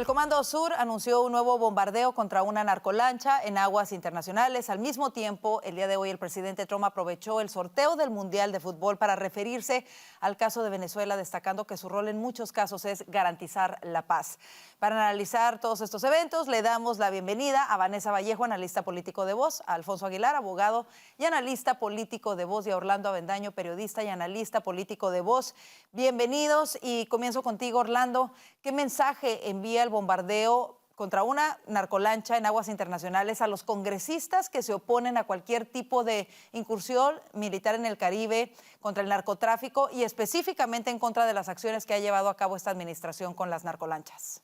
El Comando Sur anunció un nuevo bombardeo contra una narcolancha en aguas internacionales. Al mismo tiempo, el día de hoy el presidente Trump aprovechó el sorteo del Mundial de Fútbol para referirse al caso de Venezuela, destacando que su rol en muchos casos es garantizar la paz. Para analizar todos estos eventos, le damos la bienvenida a Vanessa Vallejo, analista político de Voz, a Alfonso Aguilar, abogado y analista político de Voz, y a Orlando Avendaño, periodista y analista político de Voz. Bienvenidos, y comienzo contigo, Orlando. ¿Qué mensaje envía el bombardeo contra una narcolancha en aguas internacionales a los congresistas que se oponen a cualquier tipo de incursión militar en el Caribe, contra el narcotráfico y específicamente en contra de las acciones que ha llevado a cabo esta administración con las narcolanchas?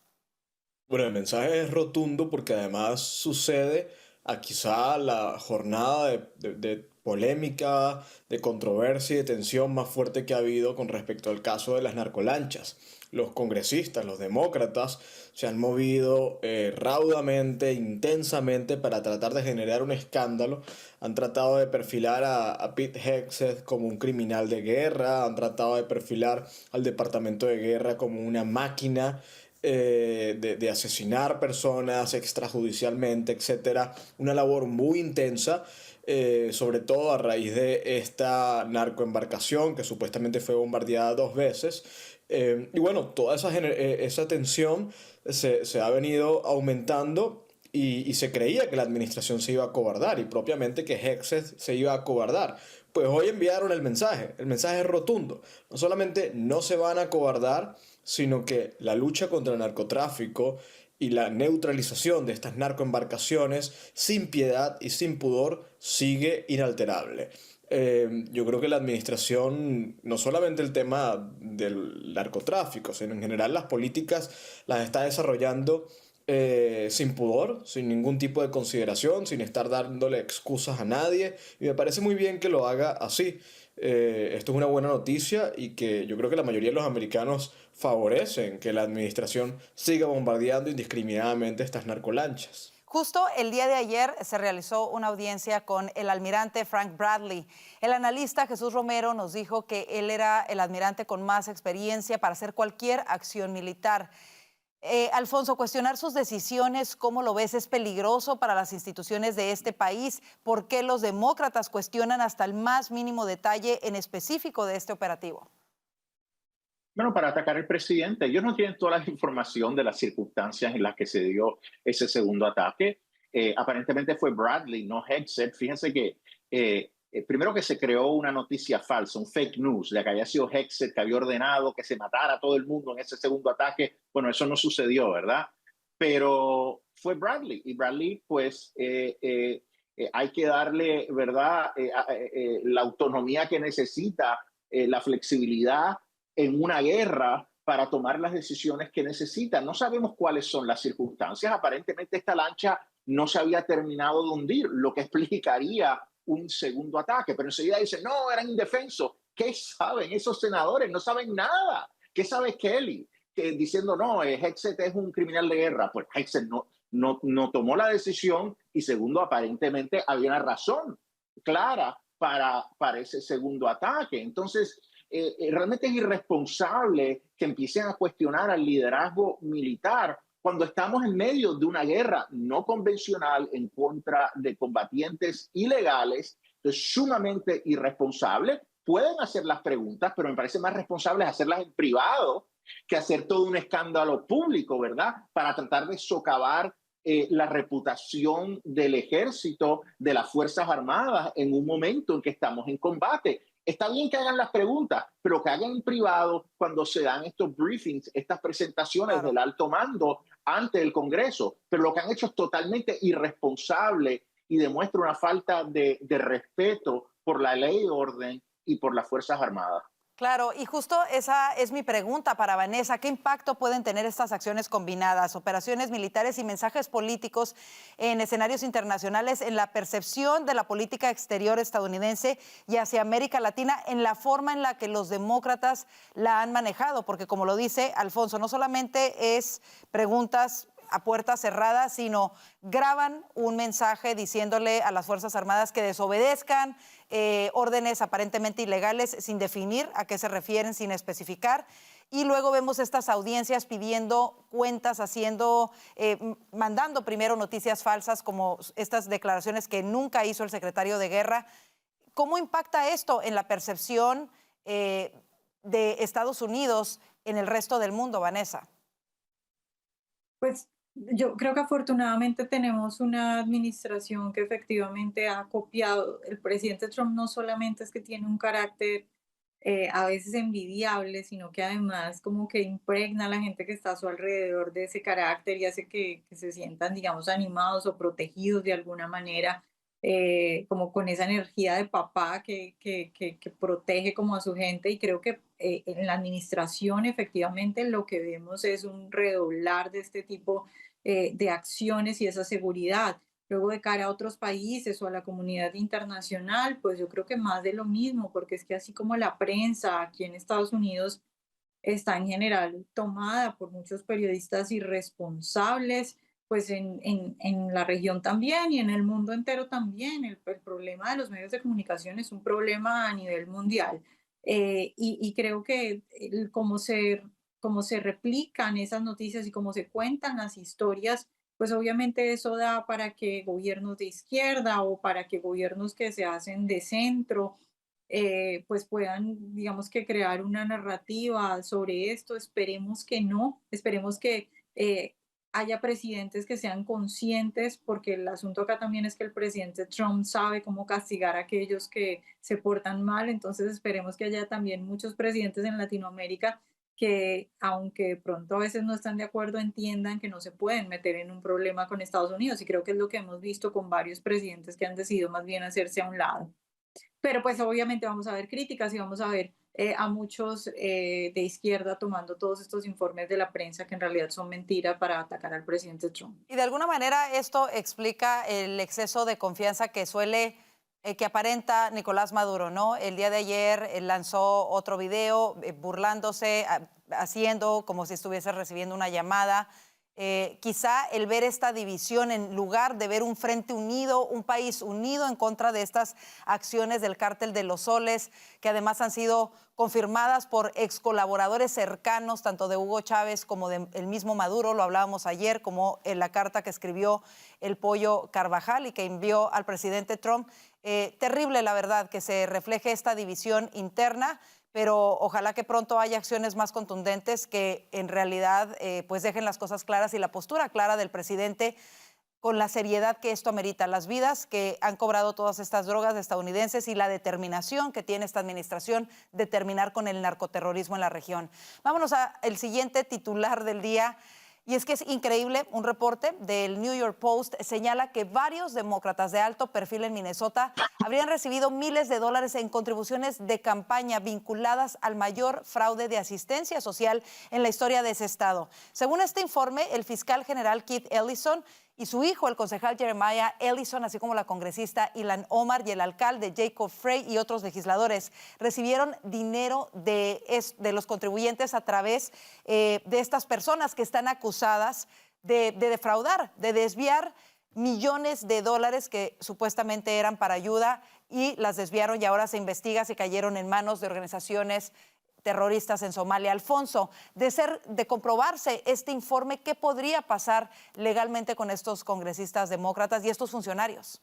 Bueno, el mensaje es rotundo porque además sucede a quizá la jornada de polémica, de controversia y de tensión más fuerte que ha habido con respecto al caso de las narcolanchas. Los congresistas, los demócratas, se han movido raudamente, intensamente para tratar de generar un escándalo. Han tratado de perfilar a Pete Hegseth como un criminal de guerra, han tratado de perfilar al Departamento de Guerra como una máquina de asesinar personas extrajudicialmente, etcétera. Una labor muy intensa, sobre todo a raíz de esta narcoembarcación que supuestamente fue bombardeada 2 veces. Y bueno, toda esa tensión se ha venido aumentando. Y se creía que la administración se iba a acobardar y propiamente que Hegseth se iba a acobardar. Pues hoy enviaron el mensaje es rotundo. No solamente no se van a acobardar, sino que la lucha contra el narcotráfico y la neutralización de estas narcoembarcaciones sin piedad y sin pudor sigue inalterable. Yo creo que la administración, no solamente el tema del narcotráfico, sino en general las políticas las está desarrollando sin pudor, sin ningún tipo de consideración, sin estar dándole excusas a nadie. Y me parece muy bien que lo haga así. Esto es una buena noticia y que yo creo que la mayoría de los americanos favorecen que la administración siga bombardeando indiscriminadamente estas narcolanchas. Justo el día de ayer se realizó una audiencia con el almirante Frank Bradley. El analista Jesús Romero nos dijo que él era el almirante con más experiencia para hacer cualquier acción militar. Alfonso, cuestionar sus decisiones, ¿cómo lo ves? ¿Es peligroso para las instituciones de este país? ¿Por qué los demócratas cuestionan hasta el más mínimo detalle en específico de este operativo? Bueno, para atacar al presidente. Ellos no tienen toda la información de las circunstancias en las que se dio ese segundo ataque. Aparentemente fue Bradley, no Hegseth. Fíjense que primero que se creó una noticia falsa, un fake news, de que había sido Hegseth que había ordenado que se matara a todo el mundo en ese segundo ataque. Bueno, eso no sucedió, ¿verdad? Pero fue Bradley, y Bradley, pues, hay que darle, ¿verdad?, la autonomía que necesita, la flexibilidad en una guerra para tomar las decisiones que necesita. No sabemos cuáles son las circunstancias. Aparentemente esta lancha no se había terminado de hundir, lo que explicaría un segundo ataque, pero enseguida dicen, no, eran indefensos. ¿Qué saben esos senadores? No saben nada. ¿Qué sabe Kelly? Diciendo, no, Hegseth es un criminal de guerra. Pues Hegseth no tomó la decisión, y segundo, aparentemente había una razón clara para ese segundo ataque. Entonces, realmente es irresponsable que empiecen a cuestionar al liderazgo militar cuando estamos en medio de una guerra no convencional en contra de combatientes ilegales. Es sumamente irresponsable. Pueden hacer las preguntas, pero me parece más responsable hacerlas en privado que hacer todo un escándalo público, ¿verdad? Para tratar de socavar la reputación del ejército, de las Fuerzas Armadas, en un momento en que estamos en combate. Está bien que hagan las preguntas, pero que hagan en privado cuando se dan estos briefings, estas presentaciones Claro. del alto mando ante el Congreso. Pero lo que han hecho es totalmente irresponsable y demuestra una falta de respeto por la ley y orden y por las Fuerzas Armadas. Claro, y justo esa es mi pregunta para Vanessa. ¿Qué impacto pueden tener estas acciones combinadas, operaciones militares y mensajes políticos en escenarios internacionales, en la percepción de la política exterior estadounidense y hacia América Latina, en la forma en la que los demócratas la han manejado? Porque como lo dice Alfonso, no solamente es preguntas a puertas cerradas, sino graban un mensaje diciéndole a las Fuerzas Armadas que desobedezcan órdenes aparentemente ilegales sin definir a qué se refieren, sin especificar. Y luego vemos estas audiencias pidiendo cuentas, mandando primero noticias falsas como estas declaraciones que nunca hizo el secretario de Guerra. ¿Cómo impacta esto en la percepción de Estados Unidos en el resto del mundo, Vanessa? Pues yo creo que afortunadamente tenemos una administración que efectivamente ha copiado. El presidente Trump no solamente es que tiene un carácter a veces envidiable, sino que además como que impregna a la gente que está a su alrededor de ese carácter y hace que se sientan, digamos, animados o protegidos de alguna manera, como con esa energía de papá que protege como a su gente. Y creo que en la administración efectivamente lo que vemos es un redoblar de este tipo de acciones y esa seguridad. Luego de cara a otros países o a la comunidad internacional, pues yo creo que más de lo mismo, porque es que así como la prensa aquí en Estados Unidos está en general tomada por muchos periodistas irresponsables, pues en la región también y en el mundo entero también. El problema de los medios de comunicación es un problema a nivel mundial. Y creo que como se replican esas noticias y cómo se cuentan las historias, pues obviamente eso da para que gobiernos de izquierda o para que gobiernos que se hacen de centro, pues puedan, digamos que crear una narrativa sobre esto. Esperemos que no, esperemos que haya presidentes que sean conscientes, porque el asunto acá también es que el presidente Trump sabe cómo castigar a aquellos que se portan mal. Entonces esperemos que haya también muchos presidentes en Latinoamérica que, aunque de pronto a veces no están de acuerdo, entiendan que no se pueden meter en un problema con Estados Unidos. Y creo que es lo que hemos visto con varios presidentes que han decidido más bien hacerse a un lado. Pero pues obviamente vamos a ver críticas y vamos a ver a muchos de izquierda tomando todos estos informes de la prensa que en realidad son mentiras para atacar al presidente Trump. Y de alguna manera esto explica el exceso de confianza que aparenta Nicolás Maduro, ¿no? El día de ayer lanzó otro video burlándose, haciendo como si estuviese recibiendo una llamada. Quizá el ver esta división en lugar de ver un frente unido, un país unido en contra de estas acciones del cártel de los soles, que además han sido confirmadas por ex colaboradores cercanos, tanto de Hugo Chávez como del mismo Maduro, lo hablábamos ayer, como en la carta que escribió el Pollo Carvajal y que envió al presidente Trump. Terrible, la verdad, que se refleje esta división interna, pero ojalá que pronto haya acciones más contundentes que en realidad pues dejen las cosas claras y la postura clara del presidente con la seriedad que esto amerita, las vidas que han cobrado todas estas drogas estadounidenses y la determinación que tiene esta administración de terminar con el narcoterrorismo en la región. Vámonos al siguiente titular del día. Y es que es increíble, un reporte del New York Post señala que varios demócratas de alto perfil en Minnesota habrían recibido miles de dólares en contribuciones de campaña vinculadas al mayor fraude de asistencia social en la historia de ese estado. Según este informe, el fiscal general Keith Ellison y su hijo, el concejal Jeremiah Ellison, así como la congresista Ilhan Omar y el alcalde Jacob Frey y otros legisladores, recibieron dinero de los contribuyentes a través de estas personas que están acusadas de defraudar, de desviar millones de dólares que supuestamente eran para ayuda y las desviaron y ahora se investiga si cayeron en manos de organizaciones terroristas en Somalia. Alfonso, de comprobarse este informe, ¿qué podría pasar legalmente con estos congresistas demócratas y estos funcionarios?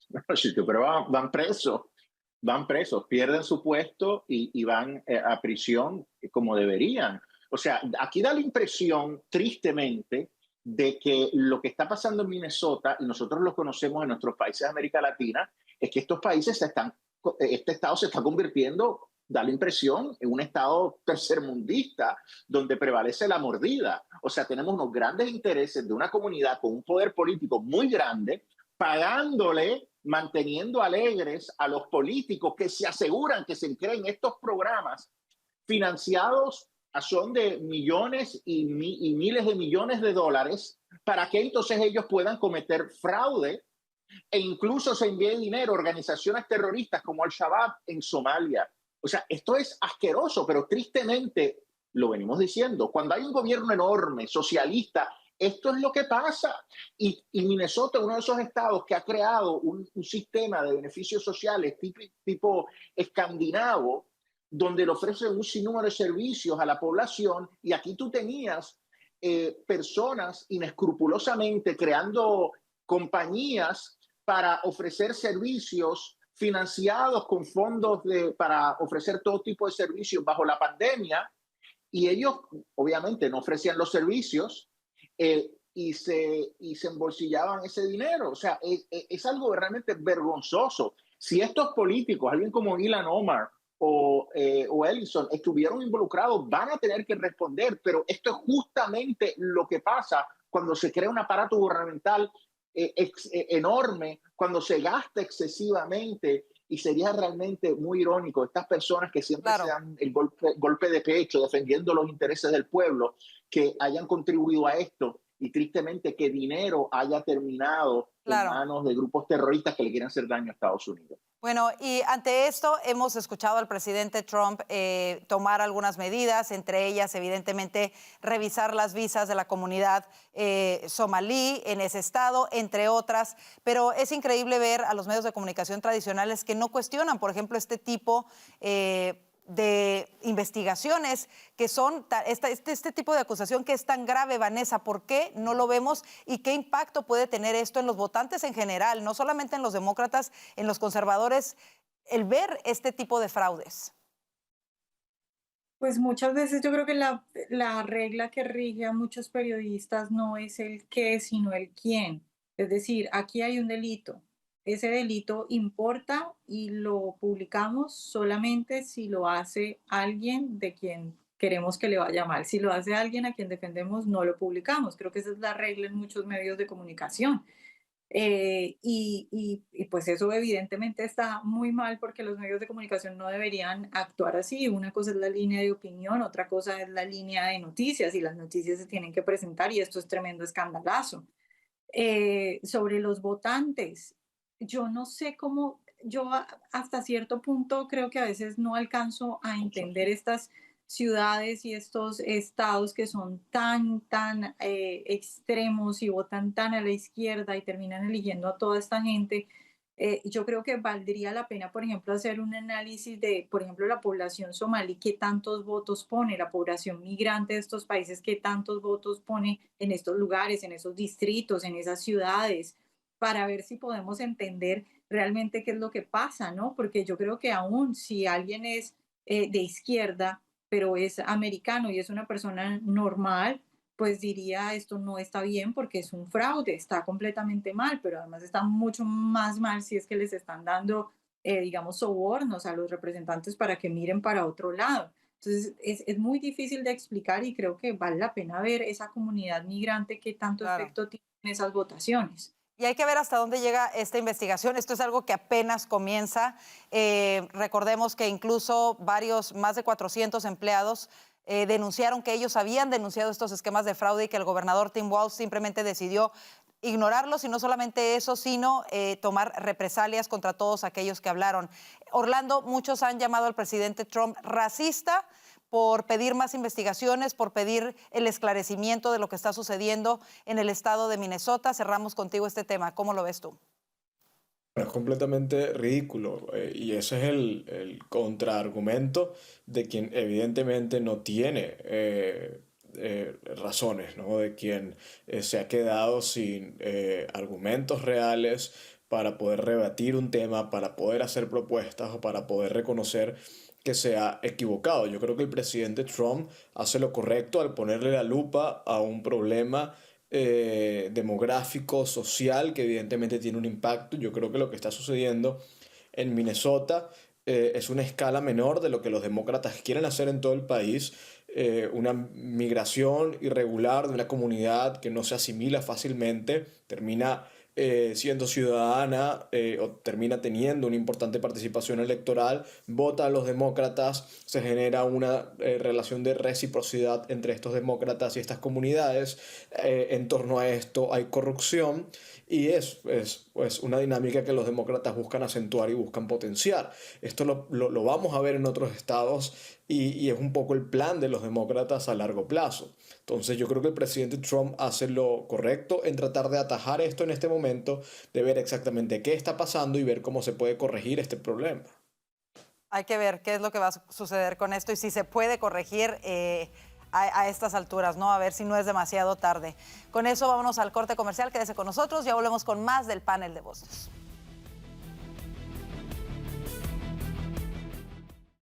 Bueno, sí, pero van presos, pierden su puesto y van a prisión como deberían. O sea, aquí da la impresión, tristemente, de que lo que está pasando en Minnesota, y nosotros lo conocemos en nuestros países de América Latina, es que este estado se está convirtiendo, da la impresión, en un estado tercermundista donde prevalece la mordida. O sea, tenemos unos grandes intereses de una comunidad con un poder político muy grande, pagándole, manteniendo alegres a los políticos que se aseguran que se creen estos programas financiados a son de millones y miles de millones de dólares para que entonces ellos puedan cometer fraude e incluso se envíe dinero a organizaciones terroristas como Al-Shabaab en Somalia. O sea, esto es asqueroso, pero tristemente, lo venimos diciendo, cuando hay un gobierno enorme, socialista, esto es lo que pasa. Y Minnesota es uno de esos estados que ha creado un sistema de beneficios sociales tipo escandinavo, donde le ofrecen un sinnúmero de servicios a la población, y aquí tú tenías personas inescrupulosamente creando compañías para ofrecer servicios financiados con fondos para ofrecer todo tipo de servicios bajo la pandemia, y ellos obviamente no ofrecían los servicios y se embolsillaban ese dinero. O sea, es algo realmente vergonzoso. Si estos políticos, alguien como Ilhan Omar o Ellison, estuvieron involucrados, van a tener que responder, pero esto es justamente lo que pasa cuando se crea un aparato gubernamental enorme, cuando se gasta excesivamente. Y sería realmente muy irónico estas personas que siempre Claro. se dan el golpe de pecho defendiendo los intereses del pueblo, que hayan contribuido a esto, y tristemente que dinero haya terminado en Claro. manos de grupos terroristas que le quieren hacer daño a Estados Unidos. Bueno, y ante esto hemos escuchado al presidente Trump tomar algunas medidas, entre ellas, evidentemente, revisar las visas de la comunidad somalí en ese estado, entre otras. Pero es increíble ver a los medios de comunicación tradicionales que no cuestionan, por ejemplo, este tipo de investigaciones que son, este tipo de acusación que es tan grave, Vanessa. ¿Por qué no lo vemos y qué impacto puede tener esto en los votantes en general, no solamente en los demócratas, en los conservadores, el ver este tipo de fraudes? Pues muchas veces yo creo que la regla que rige a muchos periodistas no es el qué, sino el quién. Es decir, aquí hay un delito. Ese delito importa y lo publicamos solamente si lo hace alguien de quien queremos que le vaya mal. Si lo hace alguien a quien defendemos, no lo publicamos. Creo que esa es la regla en muchos medios de comunicación. Y pues eso evidentemente está muy mal porque los medios de comunicación no deberían actuar así. Una cosa es la línea de opinión, otra cosa es la línea de noticias, y las noticias se tienen que presentar, y esto es tremendo escandalazo. Sobre los votantes, yo no sé cómo, hasta cierto punto creo que a veces no alcanzo a entender estas ciudades y estos estados que son tan extremos y votan tan a la izquierda y terminan eligiendo a toda esta gente. Yo creo que valdría la pena, por ejemplo, hacer un análisis de, por ejemplo, la población somalí, qué tantos votos pone, la población migrante de estos países, qué tantos votos pone en estos lugares, en esos distritos, en esas ciudades, para ver si podemos entender realmente qué es lo que pasa, ¿no? Porque yo creo que aún si alguien es de izquierda, pero es americano y es una persona normal, pues diría esto no está bien porque es un fraude, está completamente mal, pero además está mucho más mal si es que les están dando, digamos, sobornos a los representantes para que miren para otro lado. Entonces, es muy difícil de explicar, y creo que vale la pena ver esa comunidad migrante que tanto Claro. efecto tiene en esas votaciones. Y hay que ver hasta dónde llega esta investigación. Esto es algo que apenas comienza. Recordemos que incluso más de 400 empleados denunciaron que ellos habían denunciado estos esquemas de fraude y que el gobernador Tim Walz simplemente decidió ignorarlos, y no solamente eso, sino tomar represalias contra todos aquellos que hablaron. Orlando, muchos han llamado al presidente Trump racista por pedir más investigaciones, por pedir el esclarecimiento de lo que está sucediendo en el estado de Minnesota. Cerramos contigo este tema. ¿Cómo lo ves tú? Es completamente ridículo, y ese es el contraargumento de quien evidentemente no tiene razones, ¿no? De quien se ha quedado sin argumentos reales para poder rebatir un tema, para poder hacer propuestas o para poder reconocer que se ha equivocado. Yo creo que el presidente Trump hace lo correcto al ponerle la lupa a un problema demográfico, social, que evidentemente tiene un impacto. Yo creo que lo que está sucediendo en Minnesota es una escala menor de lo que los demócratas quieren hacer en todo el país. Una migración irregular de una comunidad que no se asimila fácilmente termina siendo ciudadana o termina teniendo una importante participación electoral, vota a los demócratas, se genera una relación de reciprocidad entre estos demócratas y estas comunidades. En torno a esto hay corrupción y es una dinámica que los demócratas buscan acentuar y buscan potenciar. Esto lo vamos a ver en otros estados y es un poco el plan de los demócratas a largo plazo. Entonces yo creo que el presidente Trump hace lo correcto en tratar de atajar esto en este momento, de ver exactamente qué está pasando y ver cómo se puede corregir este problema. Hay que ver qué es lo que va a suceder con esto y si se puede corregir a estas alturas, ¿no? A ver si no es demasiado tarde. Con eso vámonos al corte comercial. Quédese con nosotros, ya volvemos con más del panel de voces.